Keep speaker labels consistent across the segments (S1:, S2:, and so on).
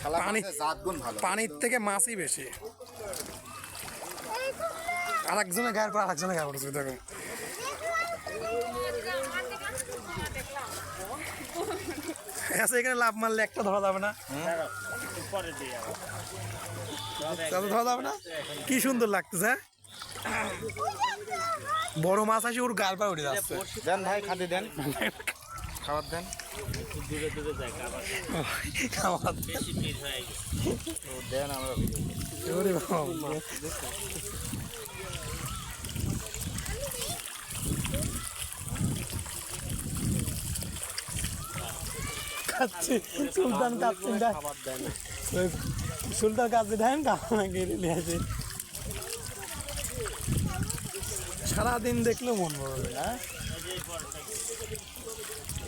S1: পানি পানির থেকে মাছই বেশি। আরেকজনের গায়ের পর আরেকজনের গায়ে পড়েছে দেখো। আচ্ছা এখানে লাভ মারলে একটা ধরা যাবে না? ধরা যাবে না? কি সুন্দর লাগতেছে। বড় মাছ আসে ওর গায়ের পর উঠে যাচ্ছে।
S2: দেন ভাই খাতে দেন, খাবার দেন।
S3: দূরে দূরে যায় খাবার বেশি ভিড় হয়ে গেছে।
S2: দেন আমরা
S1: খাচ্ছি সুলতান খাচ্ছি সুলতান কাছে দেন নিয়ে আসে। সারাদিন দেখলেও মন ভরে যায়। হ্যাঁ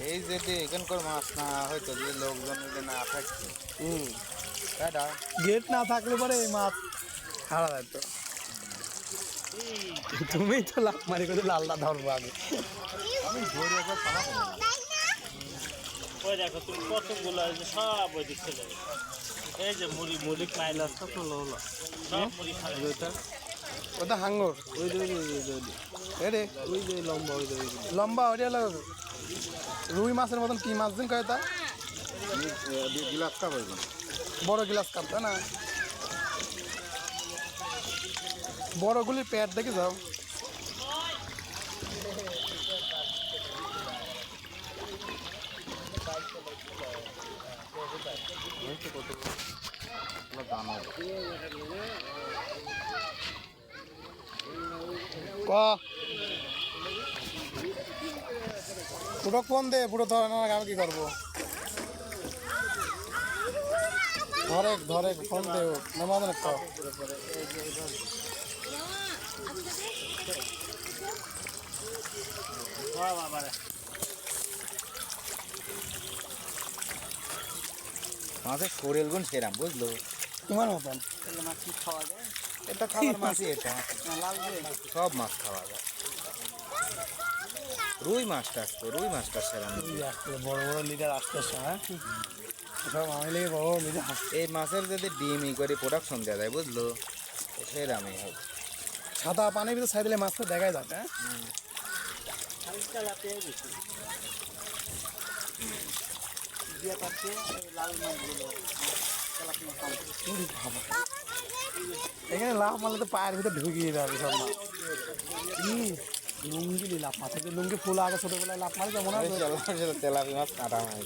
S2: এই যদি এখানকার মাছ না হয়তো যে লোকজন যদি না থাকছে
S1: গেট না থাকলে পরে এই মাছ হারা যায়। তো তুমি তো লাভ মারি করে লালটা ধরবো আগে।
S2: আমি ধরে একবার চালাবো না।
S3: ওই দেখো তুমি কতগুলো সব ওই দিক চলে এই যে মুড়ি মুড়ি পাইল সব হলো সব মুড়ি খাবে
S1: ওটা হাঙ্গর
S2: ওই
S1: রে
S2: ওই যে লম্বা ওই
S1: লম্বা ওটা হলো রুই মাছের মতন কি মাছ দিন কয় তা
S2: গিলাস কাপ হইব,
S1: বড় গ্লাস কাপ তাই না? বড়গুলির পেট দেখে যাও। ক পুরো ফোন দে, পুরো ধরে না আমি কি করবো? ধরে ধরে ফোন দে নেমাদের ক
S2: মাছের শরীর গুণ সেরাম বুঝলো
S1: তোমার মতন।
S2: এটা খাবার মাছই, এটা সব মাছ খাওয়া যায়। রুই মাছটা আসতো, রুই মাছটা সেরাম।
S1: বড় বড় লিটার আসতে হ্যাঁ সব আমি লেগে বড় বড় লিটার।
S2: এই মাছের যদি ডিম ই করে প্রোডাকশন দেওয়া যায় বুঝলো সেরামই হবে।
S1: সাদা পানির ভিতরে ছাই দিলে মাছটা দেখাই যাবে। হ্যাঁ এখানে লাভ মারলে তো পায়ের ভিতরে ঢুকিয়ে যাবে সব মাছ। কি লুঙ্গি লাভ মাছ লুঙ্গি ফুল আগে ছোটবেলায় লাভ মারি মনে হয়
S2: তেলাপি মাছ কাটা হয়।